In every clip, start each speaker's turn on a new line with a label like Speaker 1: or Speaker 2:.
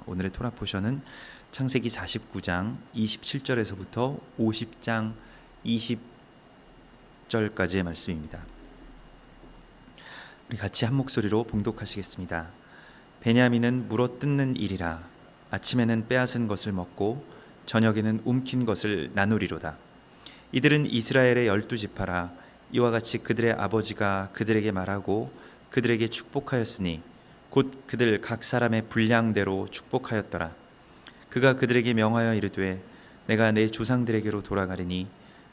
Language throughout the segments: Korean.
Speaker 1: 오늘의 토라 포션은 창세기 49장 27절에서부터 50장 20절까지의 말씀입니다. 우리 같이 한 목소리로 봉독하시겠습니다. 베냐민은 물어뜯는 일이라. 아침에는 빼앗은 것을 먹고 저녁에는 움킨 것을 나누리로다. 이들은 이스라엘의 12지파라. 이와 같이 그들의 아버지가 그들에게 말하고 그들에게 축복하였으니 곧 그들 각 사람의 분량대로 축복하였더라. 그가 그들에게 명하여 이르되 내가 내 조상들에게로 돌아가리니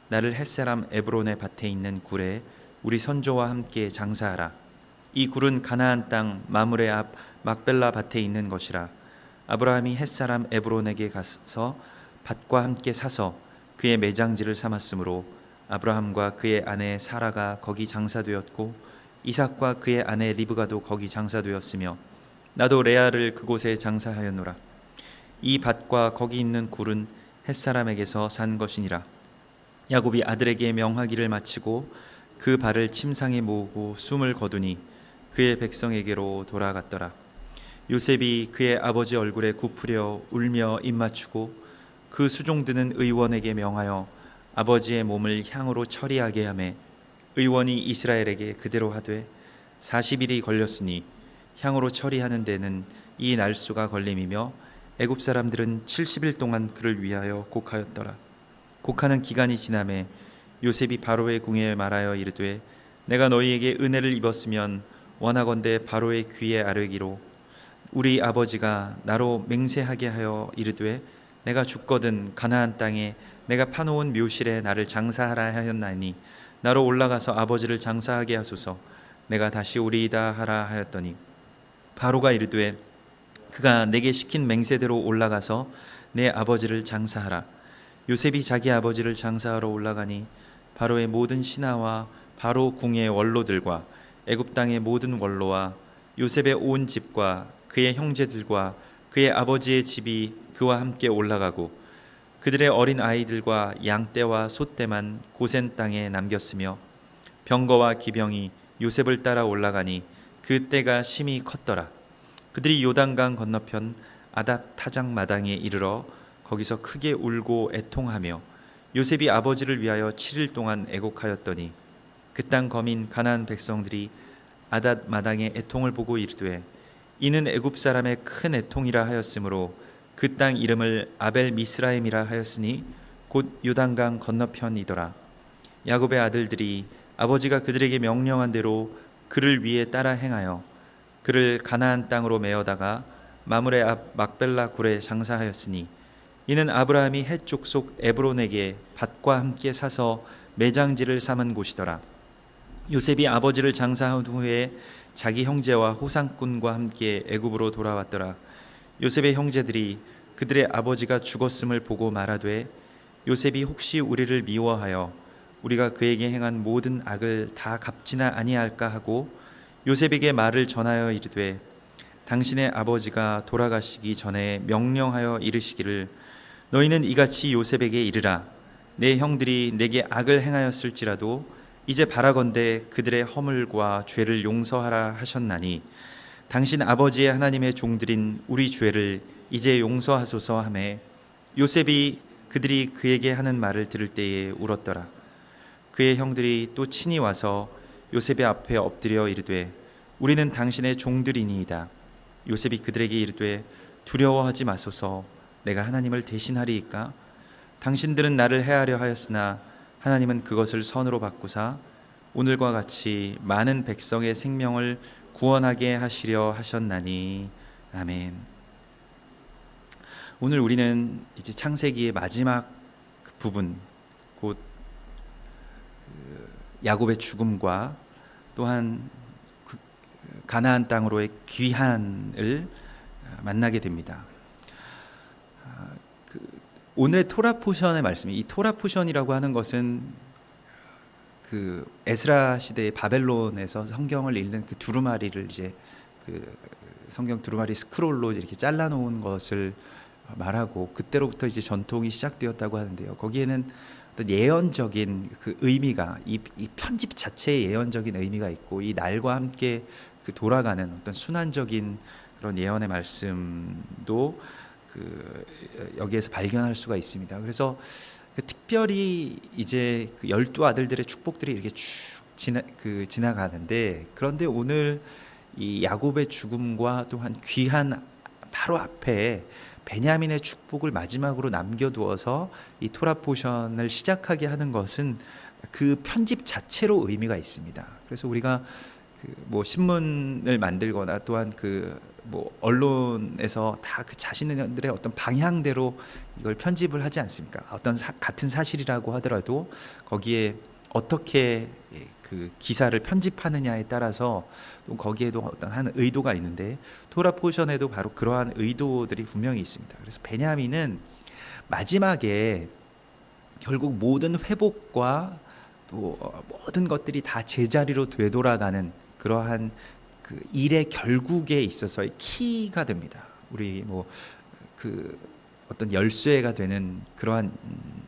Speaker 1: 나를 햇사람 에브론의 밭에 있는 굴에 우리 선조와 함께 장사하라. 이 굴은 가나안 땅 마므레 앞 막벨라 밭에 있는 것이라. 아브라함이 햇사람 에브론에게 가서 밭과 함께 사서 그의 매장지를 삼았으므로 아브라함과 그의 아내 사라가 거기 장사되었고 이삭과 그의 아내 리브가도 거기 장사되었으며 나도 레아를 그곳에 장사하였노라. 이 밭과 거기 있는 굴은 햇사람에게서 산 것이니라. 야곱이 아들에게 명하기를 마치고 그 발을 침상에 모으고 숨을 거두니 그의 백성에게로 돌아갔더라. 요셉이 그의 아버지 얼굴에 굽으려 울며 입맞추고 그 수종드는 의원에게 명하여 아버지의 몸을 향으로 처리하게 하매 의원이 이스라엘에게 그대로 하되 40일이 걸렸으니 향으로 처리하는 데는 이 날수가 걸림이며 애굽 사람들은 70일 동안 그를 위하여 곡하였더라. 곡하는 기간이 지나매 요셉이 바로의 궁에 말하여 이르되 내가 너희에게 은혜를 입었으면 원하건대 바로의 귀에 아뢰기로 우리 아버지가 나로 맹세하게 하여 이르되 내가 죽거든 가나안 땅에 내가 파놓은 묘실에 나를 장사하라 하였나니 나로 올라가서 아버지를 장사하게 하소서. 내가 다시 오리이다 하라 하였더니 바로가 이르되 그가 내게 시킨 맹세대로 올라가서 내 아버지를 장사하라. 요셉이 자기 아버지를 장사하러 올라가니 바로의 모든 신하와 바로 궁의 원로들과 애굽 땅의 모든 원로와 요셉의 온 집과 그의 형제들과 그의 아버지의 집이 그와 함께 올라가고 그들의 어린 아이들과 양떼와 소떼만 고센 땅에 남겼으며 병거와 기병이 요셉을 따라 올라가니 그 때가 심히 컸더라. 그들이 요단강 건너편 아닷 타작 마당에 이르러 거기서 크게 울고 애통하며 요셉이 아버지를 위하여 7일 동안 애곡하였더니 그 땅 거민 가나안 백성들이 아닷 마당의 애통을 보고 이르되 이는 애굽 사람의 큰 애통이라 하였으므로 그 땅 이름을 아벨 미스라임이라 하였으니 곧 요단강 건너편이더라. 야곱의 아들들이 아버지가 그들에게 명령한 대로 그를 위해 따라 행하여 그를 가나안 땅으로 메어다가 마므레 앞 막벨라 굴에 장사하였으니 이는 아브라함이 헷 족속 에브론에게 밭과 함께 사서 매장지를 삼은 곳이더라. 요셉이 아버지를 장사한 후에 자기 형제와 호상꾼과 함께 애굽으로 돌아왔더라. 요셉의 형제들이 그들의 아버지가 죽었음을 보고 말하되 요셉이 혹시 우리를 미워하여 우리가 그에게 행한 모든 악을 다 갚지나 아니할까 하고 요셉에게 말을 전하여 이르되 당신의 아버지가 돌아가시기 전에 명령하여 이르시기를 너희는 이같이 요셉에게 이르라. 내 형들이 내게 악을 행하였을지라도 이제 바라건대 그들의 허물과 죄를 용서하라 하셨나니 당신 아버지의 하나님의 종들인 우리 죄를 이제 용서하소서 하매 요셉이 그들이 그에게 하는 말을 들을 때에 울었더라. 그의 형들이 또 친히 와서 요셉의 앞에 엎드려 이르되 우리는 당신의 종들이니이다. 요셉이 그들에게 이르되 두려워하지 마소서. 내가 하나님을 대신하리이까? 당신들은 나를 해하려 하였으나 하나님은 그것을 선으로 바꾸사 오늘과 같이 많은 백성의 생명을 구원하게 하시려 하셨나니. 아멘. 오늘 우리는 이제 창세기의 마지막 부분, 곧 야곱의 죽음과 또한 가나안 땅으로의 귀환을 만나게 됩니다. 오늘의 토라 포션의 말씀이, 이 토라 포션이라고 하는 것은 그 에스라 시대의 바벨론에서 성경을 읽는 그 두루마리를 이제 그 성경 두루마리 스크롤로 이렇게 잘라놓은 것을 말하고 그때로부터 이제 전통이 시작되었다고 하는데요. 거기에는 어떤 예언적인 그 의미가 이 편집 자체에 예언적인 의미가 있고 이 날과 함께 그 돌아가는 어떤 순환적인 그런 예언의 말씀도 여기에서 발견할 수가 있습니다. 그래서 특별히 이제 12 아들들의 축복들이 이렇게 쭉 지나가는데, 그런데 오늘 이 야곱의 죽음과 또한 귀한 바로 앞에 베냐민의 축복을 마지막으로 남겨두어서 이 토라 포션을 시작하게 하는 것은 그 편집 자체로 의미가 있습니다. 그래서 우리가 뭐 신문을 만들거나 또한 뭐 언론에서 다 자신들의 어떤 방향대로 이걸 편집을 하지 않습니까? 어떤 같은 사실이라고 하더라도 거기에 어떻게 기사를 편집하느냐에 따라서 또 거기에도 어떤 한 의도가 있는데, 토라 포션에도 바로 그러한 의도들이 분명히 있습니다. 그래서 베냐민은 마지막에 결국 모든 회복과 또 모든 것들이 다 제자리로 되돌아가는 그러한 일의 결국에 있어서의 키가 됩니다. 우리 어떤 열쇠가 되는 그러한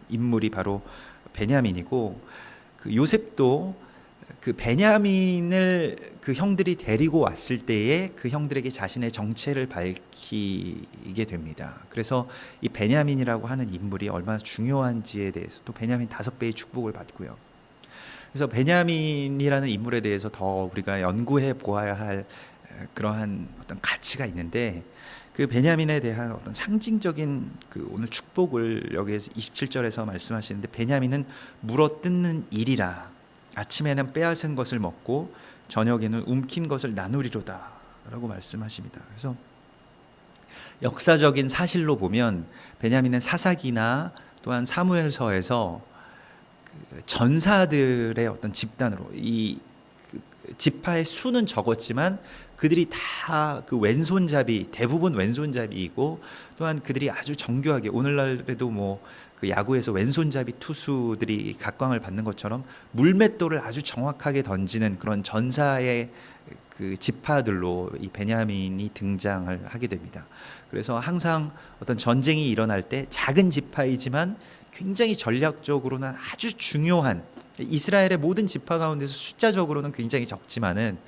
Speaker 1: 인물이 바로 베냐민이고, 요셉도 베냐민을 형들이 데리고 왔을 때에 형들에게 자신의 정체를 밝히게 됩니다. 그래서 이 베냐민이라고 하는 인물이 얼마나 중요한지에 대해서 또 베냐민 5배의 축복을 받고요. 그래서 베냐민이라는 인물에 대해서 더 우리가 연구해 보아야 할 그러한 어떤 가치가 있는데, 베냐민에 대한 어떤 상징적인 오늘 축복을 여기에서 27절에서 말씀하시는데, 베냐민은 물어뜯는 일이라, 아침에는 빼앗은 것을 먹고 저녁에는 움킨 것을 나누리로다 라고 말씀하십니다. 그래서 역사적인 사실로 보면 베냐민은 사사기나 또한 사무엘서에서 전사들의 어떤 집단으로, 이 지파의 수는 적었지만 그들이 다 왼손잡이, 대부분 왼손잡이이고, 또한 그들이 아주 정교하게, 오늘날에도 야구에서 왼손잡이 투수들이 각광을 받는 것처럼 물맷돌을 아주 정확하게 던지는 그런 전사의 지파들로 이 베냐민이 등장을 하게 됩니다. 그래서 항상 어떤 전쟁이 일어날 때 작은 지파이지만 굉장히 전략적으로는 아주 중요한, 이스라엘의 모든 지파 가운데서 숫자적으로는 굉장히 적지만은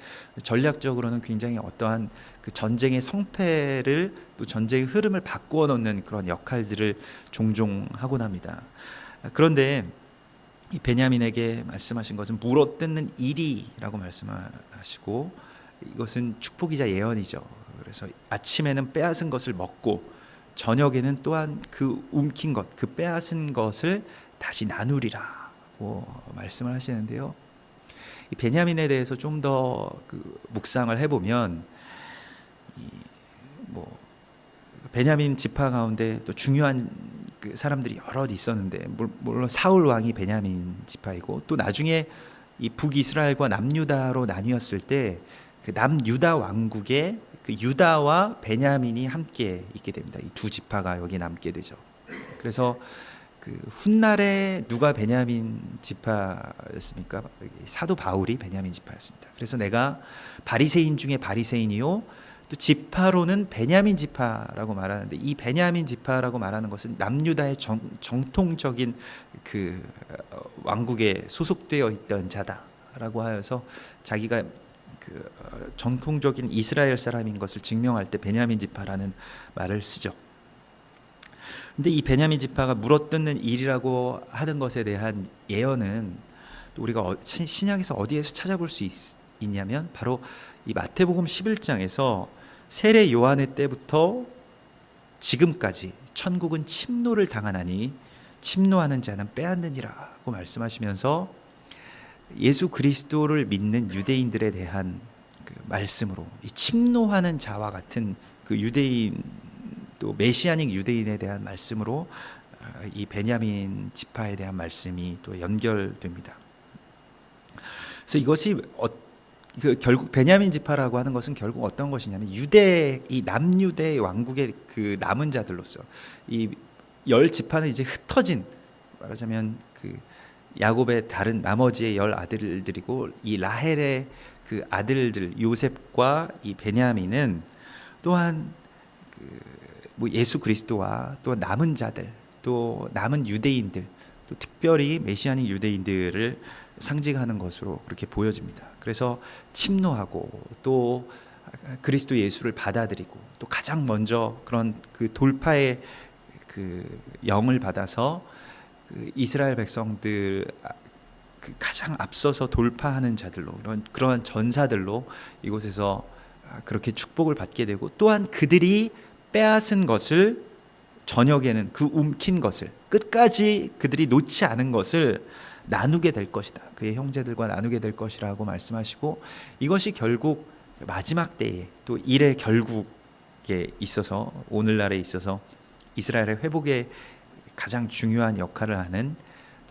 Speaker 1: 전략적으로는 굉장히 어떠한 전쟁의 성패를, 또 전쟁의 흐름을 바꾸어 놓는 그런 역할들을 종종 하곤 합니다. 그런데 이 베냐민에게 말씀하신 것은 물어뜯는 일이라고 말씀하시고, 이것은 축복이자 예언이죠. 그래서 아침에는 빼앗은 것을 먹고 저녁에는 또한 움킨 것, 빼앗은 것을 다시 나누리라고 말씀을 하시는데요. 이 베냐민에 대해서 좀 더 묵상을 해보면, 베냐민 지파 가운데 또 중요한 사람들이 여럿 있었는데, 물론 사울 왕이 베냐민 지파이고, 또 나중에 이 북이스라엘과 남유다로 나뉘었을 때 남유다 왕국에 유다와 베냐민이 함께 있게 됩니다. 이 두 지파가 여기 남게 되죠. 그래서 훗날에 누가 베냐민 지파였습니까? 사도 바울이 베냐민 지파였습니다. 그래서 내가 바리새인 중에 바리새인이요, 또 지파로는 베냐민 지파라고 말하는데, 이 베냐민 지파라고 말하는 것은 남유다의 정통적인 왕국에 소속되어 있던 자다라고 하여서 자기가 정통적인 이스라엘 사람인 것을 증명할 때 베냐민 지파라는 말을 쓰죠. 근데 이 베냐민 지파가 물어뜯는 일이라고 하는 것에 대한 예언은 또 우리가 신약에서 어디에서 찾아볼 수 있냐면, 바로 이 마태복음 11장에서 세례 요한의 때부터 지금까지 천국은 침노를 당하나니 침노하는 자는 빼앗느니라고 말씀하시면서, 예수 그리스도를 믿는 유대인들에 대한 말씀으로, 이 침노하는 자와 같은 유대인, 또 메시아닉 유대인에 대한 말씀으로 이 베냐민 지파에 대한 말씀이 또 연결됩니다. 그래서 이것이 결국 베냐민 지파라고 하는 것은 결국 어떤 것이냐면, 이 남유대 왕국의 남은 자들로서 이 10지파는 이제 흩어진, 말하자면 야곱의 다른 나머지의 10아들들이고, 이 라헬의 아들들 요셉과 이 베냐민은 또한 예수 그리스도와 또 남은 자들, 또 남은 유대인들, 또 특별히 메시아닉 유대인들을 상징하는 것으로 그렇게 보여집니다. 그래서 침노하고 또 그리스도 예수를 받아들이고 또 가장 먼저 그런 그 돌파의 그 영을 받아서 그 이스라엘 백성들 그 가장 앞서서 돌파하는 자들로 그러한 전사들로 이곳에서 그렇게 축복을 받게 되고, 또한 그들이 빼앗은 것을 저녁에는 그 움킨 것을 끝까지 그들이 놓지 않은 것을 나누게 될 것이다. 그의 형제들과 나누게 될 것이라고 말씀하시고, 이것이 결국 마지막 때에 또 일의 결국에 있어서 오늘날에 있어서 이스라엘의 회복에 가장 중요한 역할을 하는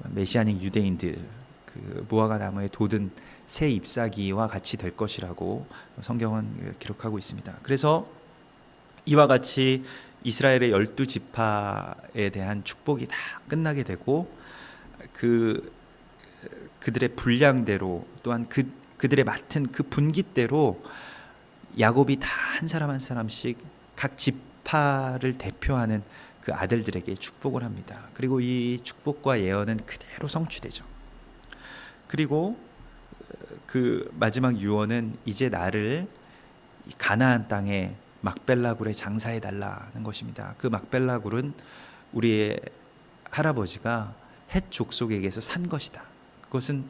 Speaker 1: 메시아닉 유대인들, 그 무화과 나무에 돋은 새 잎사귀와 같이 될 것이라고 성경은 기록하고 있습니다. 그래서 이와 같이 이스라엘의 12지파에 대한 축복이 다 끝나게 되고, 그들의 분량대로 또한 그들의 맡은 그 분깃대로 야곱이 다 한 사람 한 사람씩 각 지파를 대표하는 그 아들들에게 축복을 합니다. 그리고 이 축복과 예언은 그대로 성취되죠. 그리고 그 마지막 유언은 이제 나를 가나안 땅에 막벨라굴에 장사해 달라는 것입니다. 그 막벨라굴은 우리의 할아버지가 헷 족속에게서 산 것이다. 그것은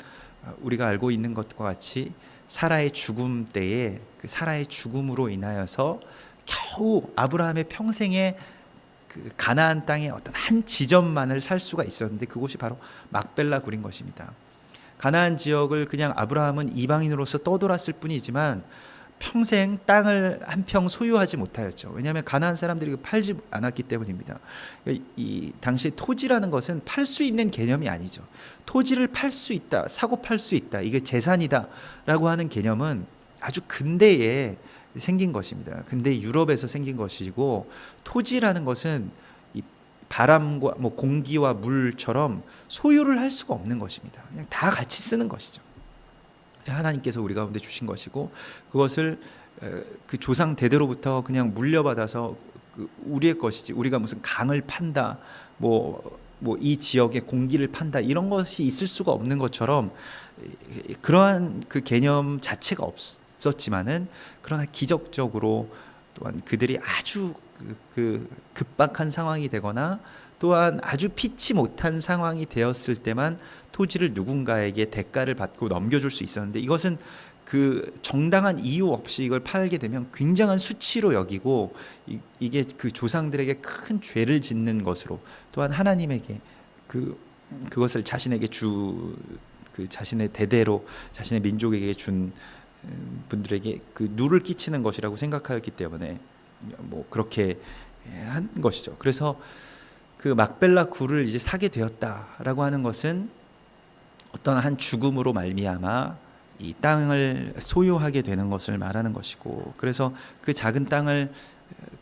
Speaker 1: 우리가 알고 있는 것과 같이 사라의 죽음 때에 그 사라의 죽음으로 인하여서 겨우 아브라함의 평생에 그 가나안 땅의 어떤 한 지점만을 살 수가 있었는데, 그곳이 바로 막벨라굴인 것입니다. 가나안 지역을 그냥 아브라함은 이방인으로서 떠돌았을 뿐이지만 평생 땅을 한 평 소유하지 못하였죠. 왜냐하면 가나안 사람들이 팔지 않았기 때문입니다. 이 당시 토지라는 것은 팔 수 있는 개념이 아니죠. 토지를 팔 수 있다, 사고 팔 수 있다, 이게 재산이다라고 하는 개념은 아주 근대에 생긴 것입니다. 근대 유럽에서 생긴 것이고, 토지라는 것은 이 바람과 공기와 물처럼 소유를 할 수가 없는 것입니다. 그냥 다 같이 쓰는 것이죠. 하나님께서 우리 가운데 주신 것이고, 그것을 그 조상 대대로부터 그냥 물려받아서 우리의 것이지, 우리가 무슨 강을 판다, 이 지역의 공기를 판다, 이런 것이 있을 수가 없는 것처럼 그러한 그 개념 자체가 없었지만은, 그러나 기적적으로 또한 그들이 아주 그 급박한 상황이 되거나 또한 아주 피치 못한 상황이 되었을 때만 토지를 누군가에게 대가를 받고 넘겨줄 수 있었는데, 이것은 그 정당한 이유 없이 이걸 팔게 되면 굉장한 수치로 여기고, 이게 그 조상들에게 큰 죄를 짓는 것으로, 또한 하나님에게 그것을 자신에게 그 자신의 대대로 자신의 민족에게 준 분들에게 그 누를 끼치는 것이라고 생각하였기 때문에 그렇게 한 것이죠. 그래서 그 막벨라 굴을 이제 사게 되었다라고 하는 것은 어떤 한 죽음으로 말미암아 이 땅을 소유하게 되는 것을 말하는 것이고, 그래서 그 작은 땅을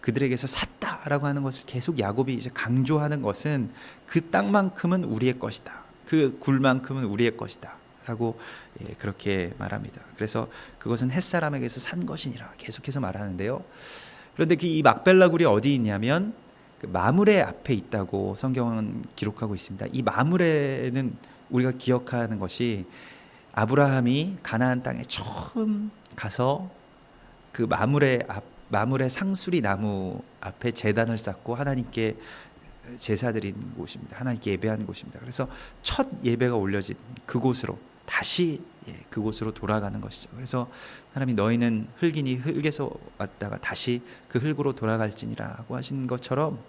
Speaker 1: 그들에게서 샀다라고 하는 것을 계속 야곱이 이제 강조하는 것은 그 땅만큼은 우리의 것이다, 그 굴만큼은 우리의 것이다 라고 그렇게 말합니다. 그래서 그것은 햇사람에게서 산 것이니라 계속해서 말하는데요. 그런데 이 막벨라 굴이 어디 있냐면 그 마므레 앞에 있다고 성경은 기록하고 있습니다. 이 마므레는 우리가 기억하는 것이 아브라함이 가나안 땅에 처음 가서 그 마므레 상수리 나무 앞에 제단을 쌓고 하나님께 제사드린 곳입니다. 하나님께 예배한 곳입니다. 그래서 첫 예배가 올려진 그곳으로 다시 그곳으로 돌아가는 것이죠. 그래서 하나님이 너희는 흙이니 흙에서 왔다가 다시 그 흙으로 돌아갈지니라고 하신 것처럼,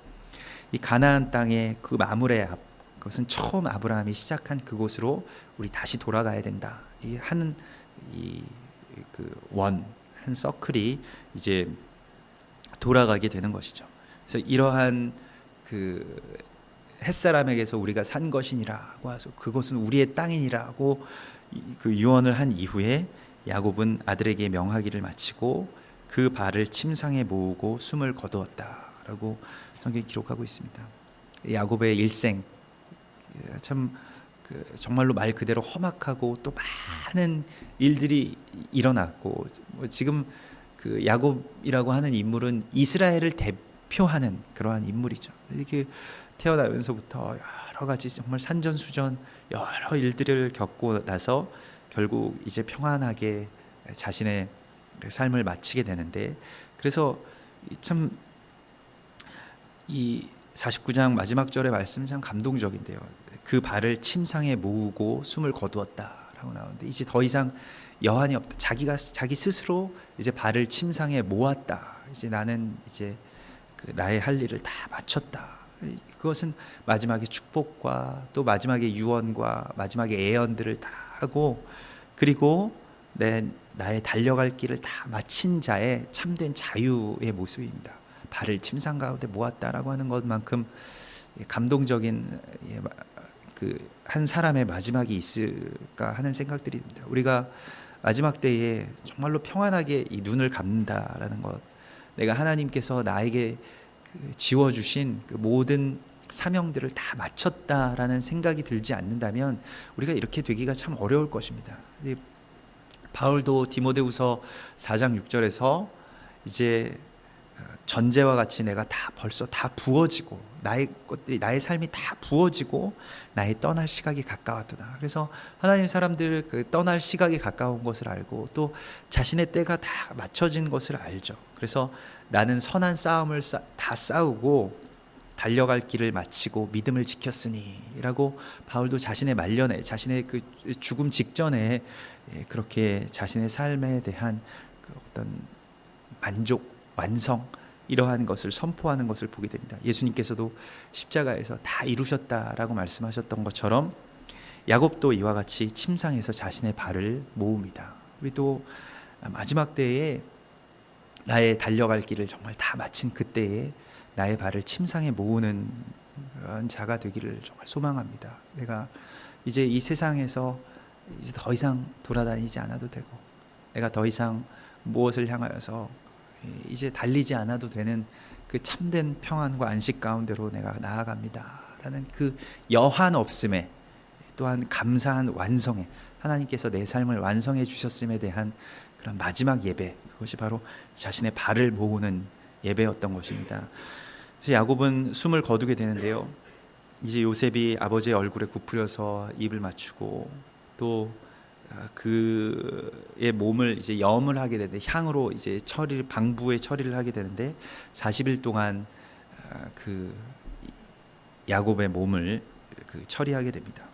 Speaker 1: 이 가나안 땅의 그 마므레 앞, 그것은 처음 아브라함이 시작한 그곳으로 우리 다시 돌아가야 된다. 이 한 서클이 이제 돌아가게 되는 것이죠. 그래서 이러한 그 햇사람에게서 우리가 산 것이니라고 하소, 그것은 우리의 땅이니라고 그 유언을 한 이후에 야곱은 아들에게 명하기를 마치고 그 발을 침상에 모으고 숨을 거두었다라고 성경이 기록하고 있습니다. 야곱의 일생, 참 정말로 말 그대로 험악하고 또 많은 일들이 일어났고, 지금 그 야곱이라고 하는 인물은 이스라엘을 대표하는 그러한 인물이죠. 이렇게 태어나면서부터 여러 가지 정말 산전수전 여러 일들을 겪고 나서 결국 이제 평안하게 자신의 삶을 마치게 되는데, 그래서 참 이 49장 마지막 절의 말씀은 참 감동적인데요. 그 발을 침상에 모으고 숨을 거두었다라고 나오는데, 이제 더 이상 여한이 없다. 자기 스스로 이제 발을 침상에 모았다. 이제 나는 이제 나의 할 일을 다 마쳤다. 그것은 마지막에 축복과 또 마지막에 유언과 마지막에 애언들을 다 하고, 그리고 나의 달려갈 길을 다 마친 자의 참된 자유의 모습입니다. 발을 침상 가운데 모았다라고 하는 것만큼 감동적인 한 사람의 마지막이 있을까 하는 생각들이 듭니다. 우리가 마지막 때에 정말로 평안하게 이 눈을 감는다라는 것, 내가 하나님께서 나에게 지워주신 그 모든 사명들을 다 마쳤다라는 생각이 들지 않는다면 우리가 이렇게 되기가 참 어려울 것입니다. 바울도 디모데후서 4장 6절에서 이제 전제와 같이 내가 벌써 다 부어지고 나의 삶이 다 부어지고 나의 떠날 시각이 가까웠다. 그래서 하나님 사람들 떠날 시각이 가까운 것을 알고 또 자신의 때가 다 맞춰진 것을 알죠. 그래서 나는 선한 싸움을 다 싸우고 달려갈 길을 마치고 믿음을 지켰으니라고 바울도 자신의 말년에, 자신의 그 죽음 직전에 그렇게 자신의 삶에 대한 어떤 만족, 완성, 이러한 것을 선포하는 것을 보게 됩니다. 예수님께서도 십자가에서 다 이루셨다라고 말씀하셨던 것처럼 야곱도 이와 같이 침상에서 자신의 발을 모읍니다. 우리도 마지막 때에 나의 달려갈 길을 정말 다 마친 그때에 나의 발을 침상에 모으는 그런 자가 되기를 정말 소망합니다. 내가 이제 이 세상에서 이제 더 이상 돌아다니지 않아도 되고, 내가 더 이상 무엇을 향하여서 이제 달리지 않아도 되는 그 참된 평안과 안식 가운데로 내가 나아갑니다 라는 그 여한 없음에, 또한 감사한 완성에, 하나님께서 내 삶을 완성해 주셨음에 대한 그런 마지막 예배, 그것이 바로 자신의 발을 모으는 예배였던 것입니다. 그래서 야곱은 숨을 거두게 되는데요, 이제 요셉이 아버지의 얼굴에 굽으려서 입을 맞추고 또 그의 몸을 이제 염을 하게 되는데, 향으로 이제 방부의 처리를 하게 되는데 40일 동안 그 야곱의 몸을 처리하게 됩니다.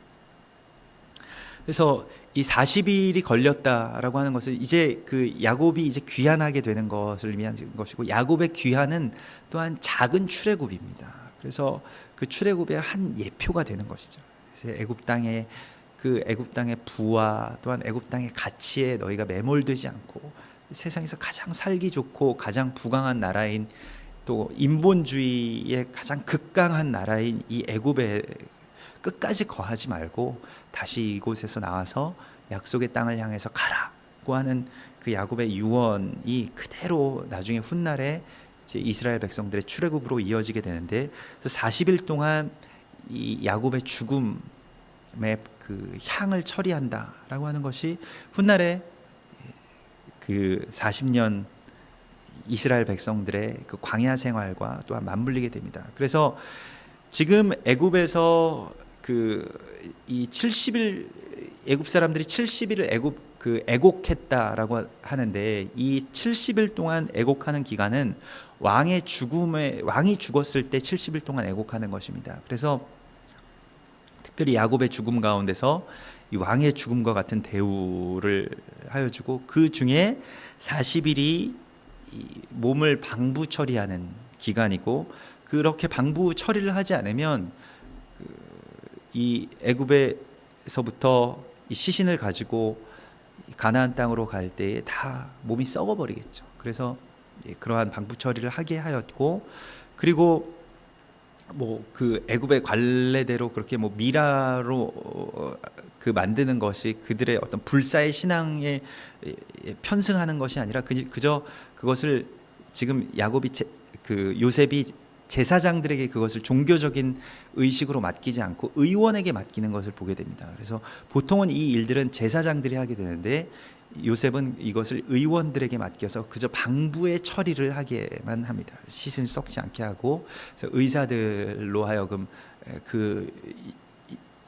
Speaker 1: 그래서 이 40일이 걸렸다라고 하는 것은 이제 그 야곱이 이제 귀환하게 되는 것을 위한 것이고, 야곱의 귀환은 또한 작은 출애굽입니다. 그래서 그 출애굽의 한 예표가 되는 것이죠. 그래서 애굽 땅의 부와 또한 애굽 땅의 가치에 너희가 매몰되지 않고 세상에서 가장 살기 좋고 가장 부강한 나라인, 또 인본주의의 가장 극강한 나라인 이 애굽에 끝까지 거하지 말고 다시 이곳에서 나와서 약속의 땅을 향해서 가라고 하는 그 야곱의 유언이 그대로 나중에 훗날에 이제 이스라엘 백성들의 출애굽으로 이어지게 되는데, 그래서 40일 동안 이 야곱의 죽음의 그 향을 처리한다라고 하는 것이 훗날에 그 40년 이스라엘 백성들의 그 광야 생활과 또한 맞물리게 됩니다. 그래서 지금 애굽에서 이 70일 애굽 사람들이 70일을 애곡했다라고 하는데, 이 70일 동안 애곡하는 기간은 왕이 죽었을 때 70일 동안 애곡하는 것입니다. 그래서 특별히 야곱의 죽음 가운데서 이 왕의 죽음과 같은 대우를 하여주고, 그 중에 40일이 몸을 방부 처리하는 기간이고, 그렇게 방부 처리를 하지 않으면 이 애굽에서부터 이 시신을 가지고 가나안 땅으로 갈 때에 다 몸이 썩어버리겠죠. 그래서 그러한 방부 처리를 하게 하였고, 그리고 그 애굽의 관례대로 그렇게 미라로 만드는 것이 그들의 어떤 불사의 신앙에 편승하는 것이 아니라 그저 그것을 지금 요셉이 제사장들에게 그것을 종교적인 의식으로 맡기지 않고 의원에게 맡기는 것을 보게 됩니다. 그래서 보통은 이 일들은 제사장들이 하게 되는데, 요셉은 이것을 의원들에게 맡겨서 그저 방부의 처리를 하게만 합니다. 시신을 썩지 않게 하고, 그래서 의사들로 하여금 그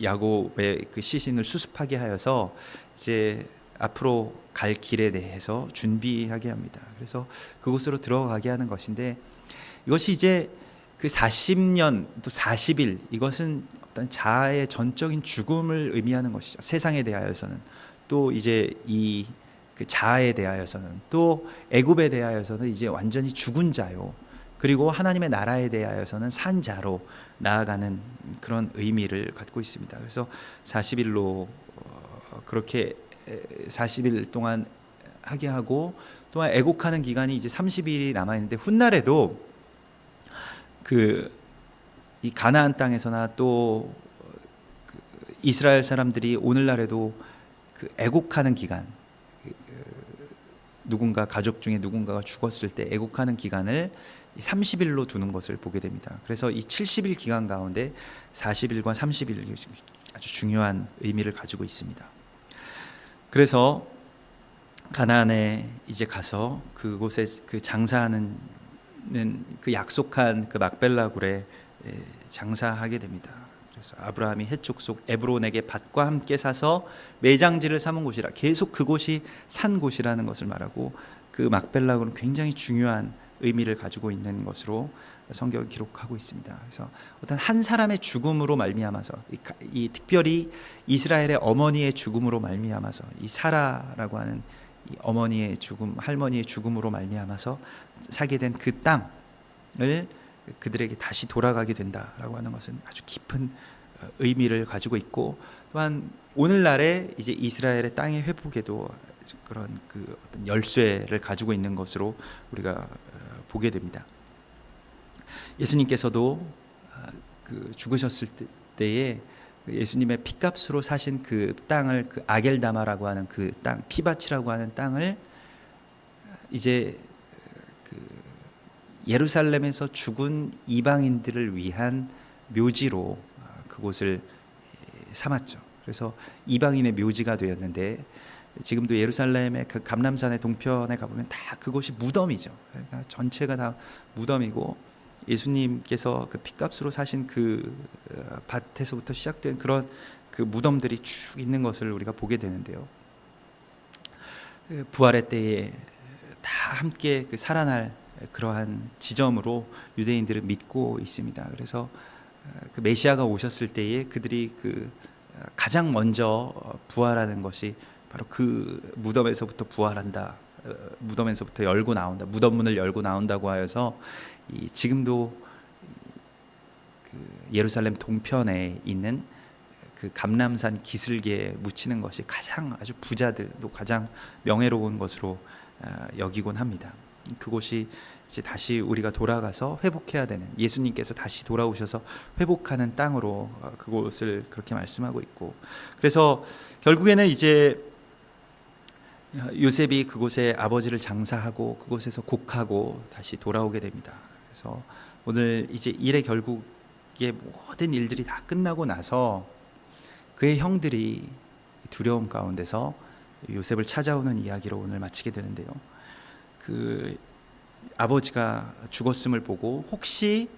Speaker 1: 야곱의 그 시신을 수습하게 하여서 이제 앞으로 갈 길에 대해서 준비하게 합니다. 그래서 그곳으로 들어가게 하는 것인데, 이것이 이제 그 40년 또 40일, 이것은 어떤 자아의 전적인 죽음을 의미하는 것이죠. 세상에 대하여서는, 또 이제 이 그 자아에 대하여서는, 또 애굽에 대하여서는 이제 완전히 죽은 자요, 그리고 하나님의 나라에 대하여서는 산 자로 나아가는 그런 의미를 갖고 있습니다. 그래서 40일로 그렇게 40일 동안 하게 하고, 또한 애곡하는 기간이 이제 30일이 남아 있는데, 훗날에도 이 가나안 땅에서나 또 이스라엘 사람들이 오늘날에도 애곡하는 기간, 누군가 가족 중에 누군가가 죽었을 때 애곡하는 기간을 30일로 두는 것을 보게 됩니다. 그래서 이 70일 기간 가운데 40일과 30일이 아주 중요한 의미를 가지고 있습니다. 그래서 가나안에 이제 가서 그곳에 그 장사하는 그 약속한 그 막벨라 굴에 장사하게 됩니다. 그래서 아브라함이 헷 족속 에브론에게 밭과 함께 사서 매장지를 삼은 곳이라, 계속 그곳이 산 곳이라는 것을 말하고, 그 막벨라 굴은 굉장히 중요한 의미를 가지고 있는 것으로 성경을 기록하고 있습니다. 그래서 어떤 한 사람의 죽음으로 말미암아서, 이 특별히 이스라엘의 어머니의 죽음으로 말미암아서, 이 사라라고 하는 이 어머니의 죽음, 할머니의 죽음으로 말미암아서 사게 된 그 땅을 그들에게 다시 돌아가게 된다라고 하는 것은 아주 깊은 의미를 가지고 있고, 또한 오늘날에 이제 이스라엘의 땅의 회복에도 그런 그 어떤 열쇠를 가지고 있는 것으로 우리가 보게 됩니다. 예수님께서도 그 죽으셨을 때에 예수님의 피값으로 사신 그 땅을, 그 아겔다마라고 하는 그 땅, 피밭이라고 하는 땅을 이제 그 예루살렘에서 죽은 이방인들을 위한 묘지로 그곳을 삼았죠. 그래서 이방인의 묘지가 되었는데, 지금도 예루살렘의 그 감람산의 동편에 가보면 다 그곳이 무덤이죠. 그러니까 전체가 다 무덤이고, 예수님께서 그 피값으로 사신 그 밭에서부터 시작된 그런 그 무덤들이 쭉 있는 것을 우리가 보게 되는데요. 부활의 때에 다 함께 그 살아날 그러한 지점으로 유대인들은 믿고 있습니다. 그래서 그 메시아가 오셨을 때에 그들이 그 가장 먼저 부활하는 것이 바로 그 무덤에서부터 부활한다, 무덤에서부터 열고 나온다, 무덤문을 열고 나온다고 하여서 지금도 그 예루살렘 동편에 있는 그 감람산 기슭에 묻히는 것이 가장 아주 부자들, 또 가장 명예로운 것으로 여기곤 합니다. 그곳이 이제 다시 우리가 돌아가서 회복해야 되는, 예수님께서 다시 돌아오셔서 회복하는 땅으로 그곳을 그렇게 말씀하고 있고, 그래서 결국에는 이제 요셉이 그곳에 아버지를 장사하고 그곳에서 곡하고 다시 돌아오게 됩니다. 그래서 오늘 이제 일의 결국에 모든 일들이 다 끝나고 나서 그의 형들이 두려움 가운데서 요셉을 찾아오는 이야기로 오늘 마치게 되는데요. 그 아버지가 죽었음을 보고 혹시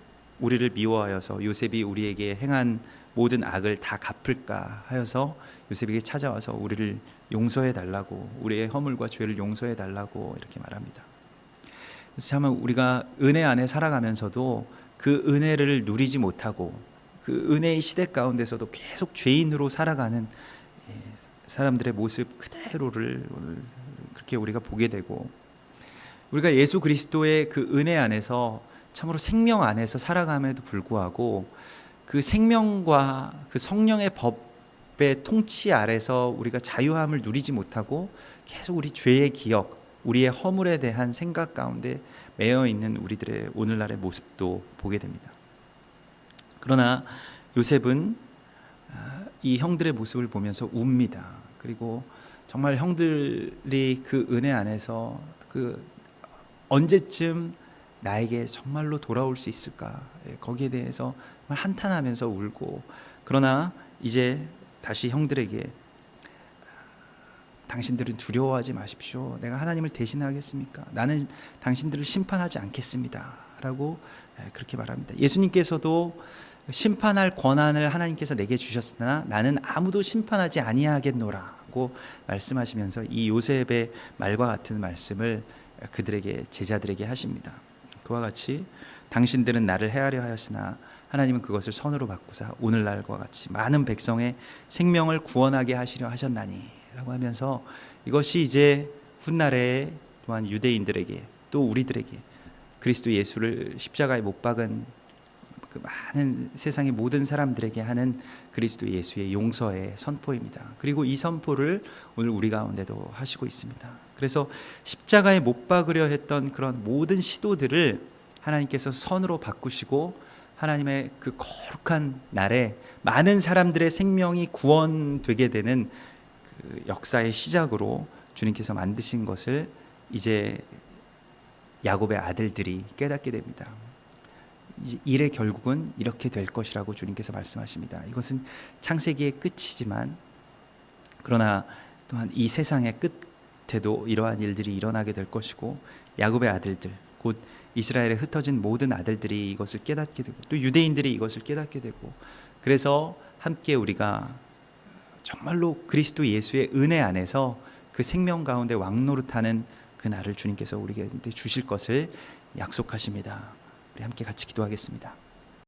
Speaker 1: 우리를 미워하여서 요셉이 우리에게 행한 모든 악을 다 갚을까 하여서 요셉에게 찾아와서 우리를 용서해 달라고, 우리의 허물과 죄를 용서해 달라고 이렇게 말합니다. 그래서 참 우리가 은혜 안에 살아가면서도 그 은혜를 누리지 못하고 그 은혜의 시대 가운데서도 계속 죄인으로 살아가는 사람들의 모습 그대로를 오늘 그렇게 우리가 보게 되고, 우리가 예수 그리스도의 그 은혜 안에서 참으로 생명 안에서 살아감에도 불구하고 그 생명과 그 성령의 법의 통치 아래서 우리가 자유함을 누리지 못하고 계속 우리 죄의 기억, 우리의 허물에 대한 생각 가운데 매여 있는 우리들의 오늘날의 모습도 보게 됩니다. 그러나 요셉은 이 형들의 모습을 보면서 웁니다. 그리고 정말 형들이 그 은혜 안에서 그 언제쯤 나에게 정말로 돌아올 수 있을까, 거기에 대해서 한탄하면서 울고, 그러나 이제 다시 형들에게 당신들은 두려워하지 마십시오. 내가 하나님을 대신하겠습니까? 나는 당신들을 심판하지 않겠습니다 라고 그렇게 말합니다. 예수님께서도 심판할 권한을 하나님께서 내게 주셨으나 나는 아무도 심판하지 아니하겠노라 하시겠다고 말씀하시면서 이 요셉의 말과 같은 말씀을 그들에게, 제자들에게 하십니다. 그와 같이 당신들은 나를 해하려 하였으나 하나님은 그것을 선으로 바꾸사 오늘날과 같이 많은 백성의 생명을 구원하게 하시려 하셨나니 라고 하면서, 이것이 이제 훗날에 또한 유대인들에게 또 우리들에게 그리스도 예수를 십자가에 못 박은 그 많은 세상의 모든 사람들에게 하는 그리스도 예수의 용서의 선포입니다. 그리고 이 선포를 오늘 우리 가운데도 하시고 있습니다. 그래서 십자가에 못 박으려 했던 그런 모든 시도들을 하나님께서 선으로 바꾸시고 하나님의 그 거룩한 날에 많은 사람들의 생명이 구원되게 되는 그 역사의 시작으로 주님께서 만드신 것을 이제 야곱의 아들들이 깨닫게 됩니다. 일의 결국은 이렇게 될 것이라고 주님께서 말씀하십니다. 이것은 창세기의 끝이지만, 그러나 또한 이 세상의 끝에도 이러한 일들이 일어나게 될 것이고, 야곱의 아들들, 곧 이스라엘에 흩어진 모든 아들들이 이것을 깨닫게 되고, 또 유대인들이 이것을 깨닫게 되고, 그래서 함께 우리가 정말로 그리스도 예수의 은혜 안에서 그 생명 가운데 왕노릇하는 그 날을 주님께서 우리에게 주실 것을 약속하십니다. 우리 함께 같이 기도하겠습니다.